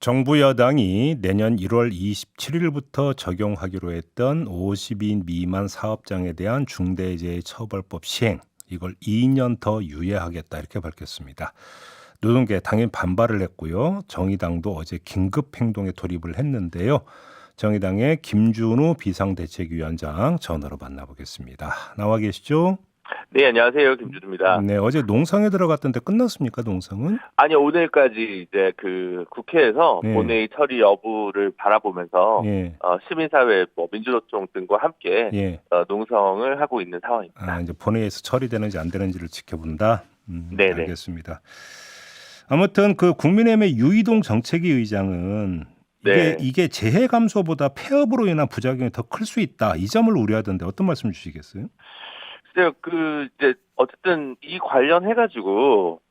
정부 여당이 내년 1월 27일부터 적용하기로 했던 50인 미만 사업장에 대한 중대재해처벌법 시행, 이걸 2년 더 유예하겠다 이렇게 밝혔습니다. 노동계 당연히 반발을 했고요. 정의당도 어제 긴급 행동에 돌입을 했는데요. 정의당의 김준우 비상대책위원장 전화로 만나보겠습니다. 나와 계시죠? 네, 안녕하세요. 김준우입니다. 네, 어제 농성에 들어갔던데 끝났습니까, 농성은? 아니요, 오늘까지 이제 국회에서 예. 본회의 처리 여부를 바라보면서 예. 시민사회, 민주노총 등과 함께 예. 농성을 하고 있는 상황입니다. 이제 본회의에서 처리되는지 안 되는지를 지켜본다. 네네. 알겠습니다. 아무튼 국민의힘의 유이동 정책위 의장은 이게 재해 감소보다 폐업으로 인한 부작용이 더 클 수 있다. 이 점을 우려하던데 어떤 말씀 주시겠어요? 이제 어쨌든 이 관련해가지고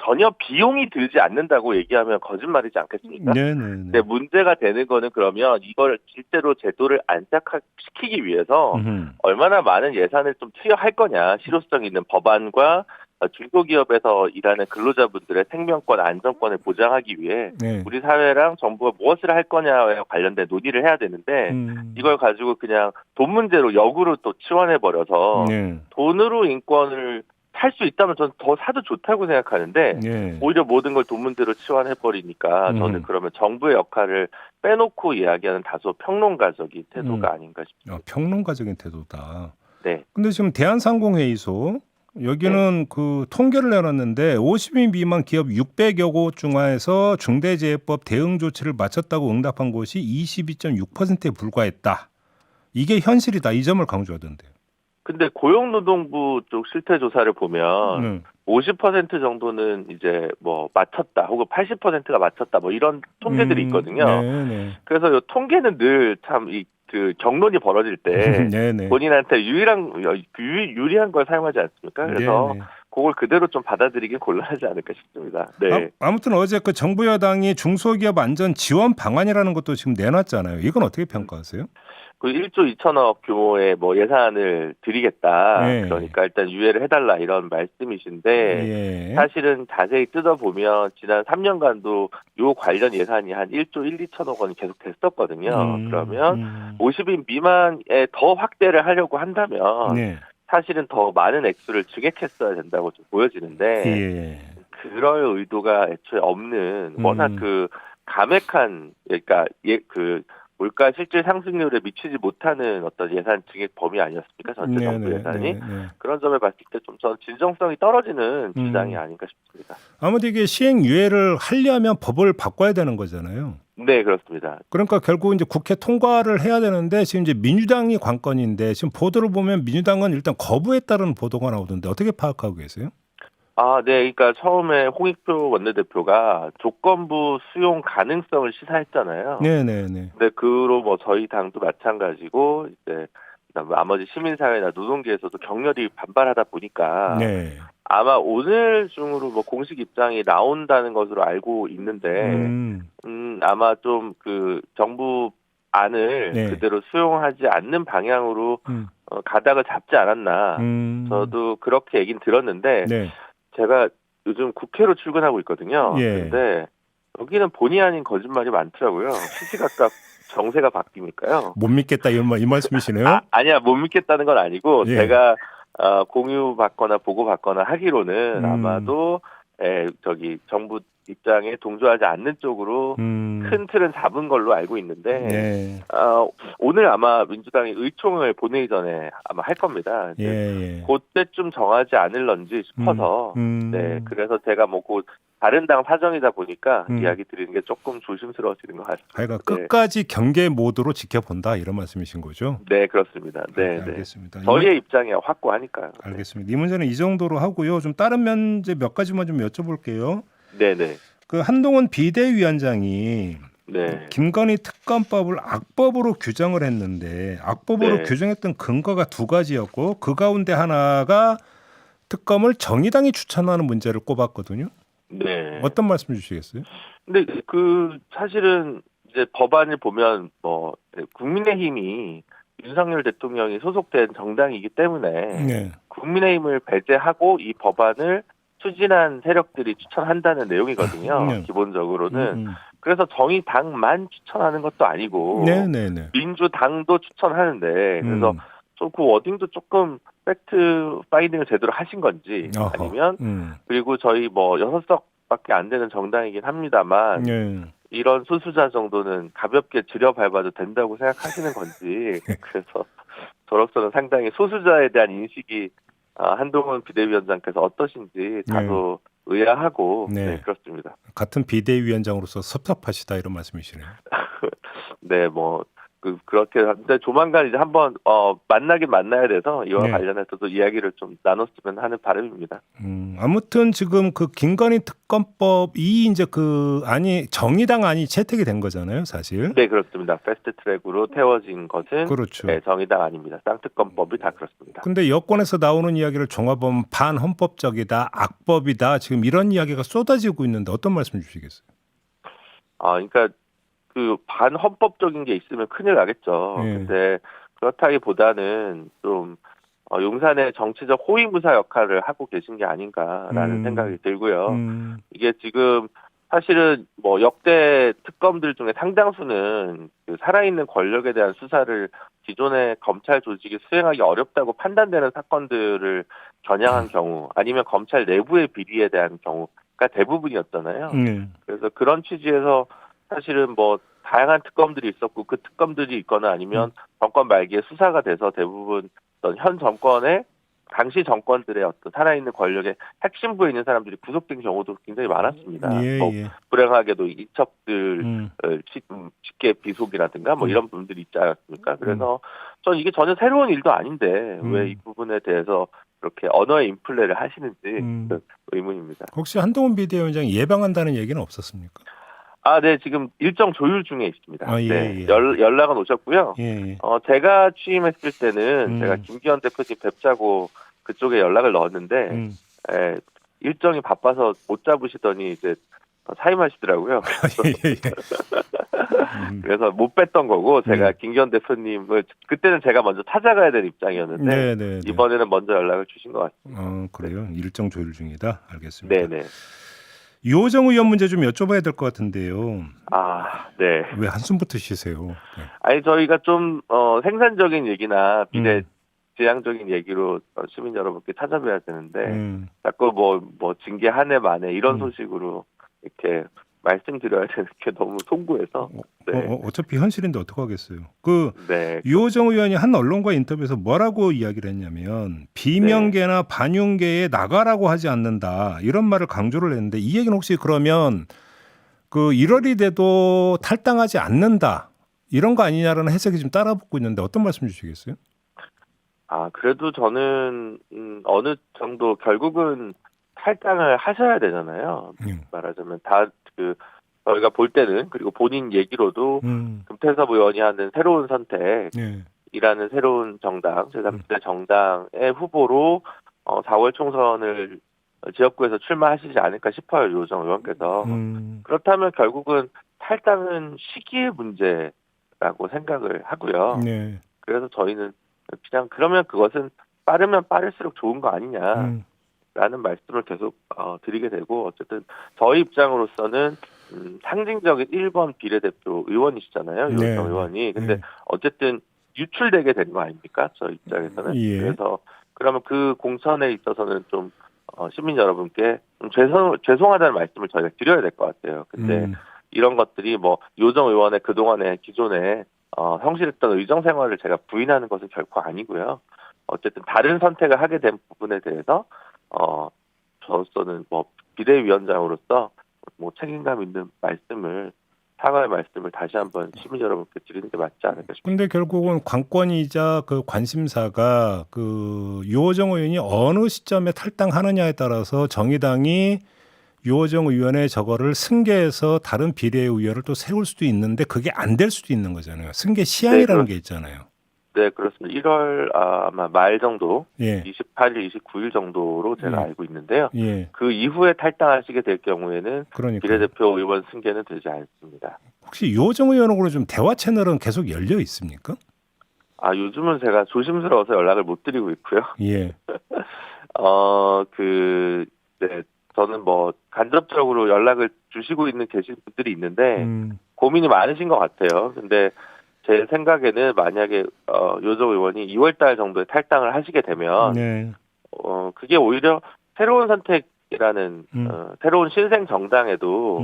전혀 비용이 들지 않는다고 얘기하면 거짓말이지 않겠습니까? 네네. 문제가 되는 거는 그러면 이걸 실제로 제도를 안착시키기 위해서 얼마나 많은 예산을 좀 투여할 거냐, 실효성 있는 법안과 중소기업에서 일하는 근로자분들의 생명권, 안전권을 보장하기 위해 우리 사회랑 정부가 무엇을 할 거냐에 관련된 논의를 해야 되는데 이걸 가지고 그냥 돈 문제로 역으로 또 치환해버려서 돈으로 인권을 살 수 있다면 저는 더 사도 좋다고 생각하는데 오히려 모든 걸 돈 문제로 치환해버리니까 저는 그러면 정부의 역할을 빼놓고 이야기하는 다소 평론가적인 태도가 아닌가 싶습니다. 평론가적인 태도다. 네. 근데 지금 대한상공회의소 여기는 통계를 내놨는데 50인 미만 기업 600여 곳 중에서 중대재해법 대응 조치를 마쳤다고 응답한 곳이 22.6%에 불과했다. 이게 현실이다. 이 점을 강조하던데요. 근데 고용노동부 쪽 실태 조사를 보면 50% 정도는 이제 맞췄다 혹은 80%가 맞췄다 이런 통계들이 있거든요. 그래서 이 통계는 늘 참 경론이 벌어질 때 본인한테 유리한 걸 사용하지 않습니까? 그래서 그걸 그대로 좀 받아들이긴 곤란하지 않을까 싶습니다. 네. 아무튼 어제 정부 여당이 중소기업 안전 지원 방안이라는 것도 지금 내놨잖아요. 이건 어떻게 평가하세요? 1조 2천억 규모의 예산을 드리겠다. 그러니까 일단 유예를 해달라 이런 말씀이신데 사실은 자세히 뜯어보면 지난 3년간도 요 관련 예산이 한 1조 1, 2천억 원이 계속 됐었거든요. 그러면 50인 미만에 더 확대를 하려고 한다면 사실은 더 많은 액수를 증액했어야 된다고 좀 보여지는데 그럴 의도가 애초에 없는 워낙 감액한 그러니까 물가 실질 상승률에 미치지 못하는 어떤 예산 증액 범위 아니었습니까? 전체 정부 예산이. 그런 점을 봤을 때 좀 저는 진정성이 떨어지는 주장이 아닌가 싶습니다. 아무튼 이게 시행 유예를 하려면 법을 바꿔야 되는 거잖아요. 네, 그렇습니다. 그러니까 결국 이제 국회 통과를 해야 되는데 지금 이제 민주당이 관건인데 지금 보도를 보면 민주당은 일단 거부했다는 보도가 나오던데 어떻게 파악하고 계세요? 네. 그러니까 처음에 홍익표 원내대표가 조건부 수용 가능성을 시사했잖아요. 네네네. 근데 그로 저희 당도 마찬가지고 이제 나머지 시민사회나 노동계에서도 격렬히 반발하다 보니까 아마 오늘 중으로 공식 입장이 나온다는 것으로 알고 있는데 아마 좀 정부 안을 그대로 수용하지 않는 방향으로 가닥을 잡지 않았나. 저도 그렇게 얘기는 들었는데 제가 요즘 국회로 출근하고 있거든요. 근데 여기는 본의 아닌 거짓말이 많더라고요. 시시각각 정세가 바뀌니까요. 못 믿겠다 이 말씀이시네요? 아니야, 못 믿겠다는 건 아니고 제가 공유받거나 보고받거나 하기로는 아마도 정부 입장에 동조하지 않는 쪽으로 큰 틀은 잡은 걸로 알고 있는데 오늘 아마 민주당이 의총을 본회의 전에 아마 할 겁니다. 그때쯤 정하지 않을런지 싶어서 그래서 제가 다른 당 사정이다 보니까 이야기 드리는 게 조금 조심스러워지는 것 같습니다. 그러니까 끝까지 경계 모드로 지켜본다 이런 말씀이신 거죠? 네, 그렇습니다. 네, 알겠습니다. 저희의 입장이 확고하니까요. 알겠습니다. 이 문제는 이 정도로 하고요. 좀 다른 문제 몇 가지만 좀 여쭤볼게요. 네네. 한동훈 비대위원장이 김건희 특검법을 악법으로 규정을 했는데 악법으로 규정했던 근거가 두 가지였고 그 가운데 하나가 특검을 정의당이 추천하는 문제를 꼽았거든요. 어떤 말씀 주시겠어요? 근데 사실은 이제 법안을 보면 국민의힘이 윤석열 대통령이 소속된 정당이기 때문에 국민의힘을 배제하고 이 법안을 추진한 세력들이 추천한다는 내용이거든요. 기본적으로는. 그래서 정의당만 추천하는 것도 아니고 네네네. 민주당도 추천하는데 그래서 그 워딩도 조금 팩트 파인딩을 제대로 하신 건지 아니면 그리고 저희 뭐 6석밖에 안 되는 정당이긴 합니다만 이런 소수자 정도는 가볍게 들여밟아도 된다고 생각하시는 건지 그래서 저로서는 상당히 소수자에 대한 인식이 한동훈 비대위원장께서 어떠신지 다소 의아하고 네, 그렇습니다. 같은 비대위원장으로서 섭섭하시다 이런 말씀이시네요. 네, 뭐 그렇게 근데 조만간 이제 한번 만나긴 만나야 돼서 이와 관련해서도 이야기를 좀 나눴으면 하는 바람입니다. 아무튼 지금 그 김건희 특검법이 이제 정의당 안이 채택이 된 거잖아요, 사실. 네, 그렇습니다. 패스트트랙으로 태워진 것은 그렇죠. 네, 정의당 아닙니다. 쌍특검법이 다 그렇습니다. 근데 여권에서 나오는 이야기를 종합하면 반헌법적이다, 악법이다 지금 이런 이야기가 쏟아지고 있는데 어떤 말씀 주시겠어요? 그러니까 그 반헌법적인 게 있으면 큰일 나겠죠. 근데 그렇다기보다는 좀 용산의 정치적 호위무사 역할을 하고 계신 게 아닌가라는 생각이 들고요. 이게 지금 사실은 뭐 역대 특검들 중에 상당수는 그 살아있는 권력에 대한 수사를 기존의 검찰 조직이 수행하기 어렵다고 판단되는 사건들을 겨냥한 경우 아니면 검찰 내부의 비리에 대한 경우가 대부분이었잖아요. 그래서 그런 취지에서 사실은 뭐 다양한 특검들이 있었고 그 특검들이 있거나 아니면 정권 말기에 수사가 돼서 대부분 현 정권의 당시 정권들의 어떤 살아있는 권력의 핵심부에 있는 사람들이 구속된 경우도 굉장히 많았습니다. 불행하게도 이첩들 쉽게 비속이라든가 뭐 이런 분들이 있지 않았습니까? 그래서 저는 이게 전혀 새로운 일도 아닌데 왜 이 부분에 대해서 그렇게 언어의 인플레를 하시는지 의문입니다. 혹시 한동훈 비대위원장이 예방한다는 얘기는 없었습니까? 네, 지금 일정 조율 중에 있습니다. 연락은 오셨고요. 제가 취임했을 때는 제가 김기현 대표님 뵙자고 그쪽에 연락을 넣었는데, 일정이 바빠서 못 잡으시더니 이제 사임하시더라고요. 그래서 못 뵀던 거고, 제가 김기현 대표님을, 그때는 제가 먼저 찾아가야 될 입장이었는데, 이번에는 먼저 연락을 주신 것 같습니다. 그래요? 일정 조율 중이다? 알겠습니다. 네네. 유호정 의원 문제 좀 여쭤봐야 될 것 같은데요. 네. 왜 한숨부터 쉬세요? 네. 아니, 저희가 좀, 생산적인 얘기나 지향적인 얘기로 시민 여러분께 찾아뵈야 되는데, 자꾸 뭐, 징계 한 해 만에 이런 소식으로 이렇게 말씀드려야 되는 게 너무 송구해서. 네. 어차피 현실인데 어떡하겠어요. 유호정 의원이 한 언론과 인터뷰에서 뭐라고 이야기를 했냐면 비명계나 반윤계에 나가라고 하지 않는다 이런 말을 강조를 했는데 이 얘기는 혹시 그러면 그 1월이 돼도 탈당하지 않는다 이런 거 아니냐라는 해석이 좀 따라붙고 있는데 어떤 말씀 주시겠어요? 그래도 저는 어느 정도 결국은 탈당을 하셔야 되잖아요. 말하자면 저희가 볼 때는 그리고 본인 얘기로도 금태섭 의원이 하는 새로운 선택이라는 새로운 정당, 제3지대 정당의 후보로 4월 총선을 지역구에서 출마하시지 않을까 싶어요. 유호정 의원께서. 그렇다면 결국은 탈당은 시기의 문제라고 생각을 하고요. 그래서 저희는 그냥 그러면 그것은 빠르면 빠를수록 좋은 거 아니냐. 라는 말씀을 계속 드리게 되고 어쨌든 저희 입장으로서는 상징적인 1번 비례대표 의원이시잖아요. 유호정 의원이. 근데 어쨌든 유출되게 된 거 아닙니까? 저 입장에서는. 그래서 그러면 그 공천에 있어서는 좀 시민 여러분께 좀 죄송하다는 말씀을 저희가 드려야 될 것 같아요. 근데 이런 것들이 뭐 유호정 의원의 그동안의 기존에 성실했던 의정 생활을 제가 부인하는 것은 결코 아니고요. 어쨌든 다른 선택을 하게 된 부분에 대해서 저로서는 뭐 비대위원장으로서 뭐 책임감 있는 사과의 말씀을 다시 한번 시민 여러분께 드리는 게 맞지 않을까 싶습니다. 근데 결국은 관건이자 그 관심사가 그 유호정 의원이 어느 시점에 탈당하느냐에 따라서 정의당이 유호정 의원의 저거를 승계해서 다른 비례의원을 또 세울 수도 있는데 그게 안 될 수도 있는 거잖아요. 승계 시한이라는 게 있잖아요. 네, 그렇습니다. 1월 아마 말 정도, 28일, 29일 정도로 제가 알고 있는데요. 그 이후에 탈당하시게 될 경우에는 비례대표 의원 승계는 되지 않습니다. 혹시 유호정 의원하고 좀 대화 채널은 계속 열려 있습니까? 요즘은 제가 조심스러워서 연락을 못 드리고 있고요. 저는 뭐 간접적으로 연락을 주시고 계신 분들이 있는데 고민이 많으신 것 같아요. 근데 제 생각에는 만약에 요조 의원이 2월달 정도에 탈당을 하시게 되면 네. 그게 오히려 새로운 선택이라는 새로운 신생 정당에도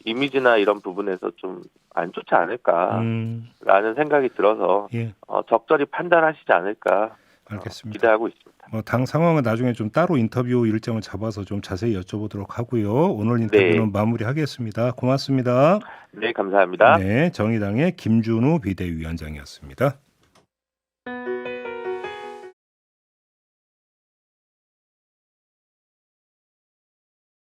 이미지나 이런 부분에서 좀 안 좋지 않을까라는 생각이 들어서 예. 적절히 판단하시지 않을까 알겠습니다. 기대하고 있습니다. 당 상황은 나중에 좀 따로 인터뷰 일정을 잡아서 좀 자세히 여쭤보도록 하고요. 오늘 인터뷰는 마무리하겠습니다. 고맙습니다. 네, 감사합니다. 네, 정의당의 김준우 비대위원장이었습니다.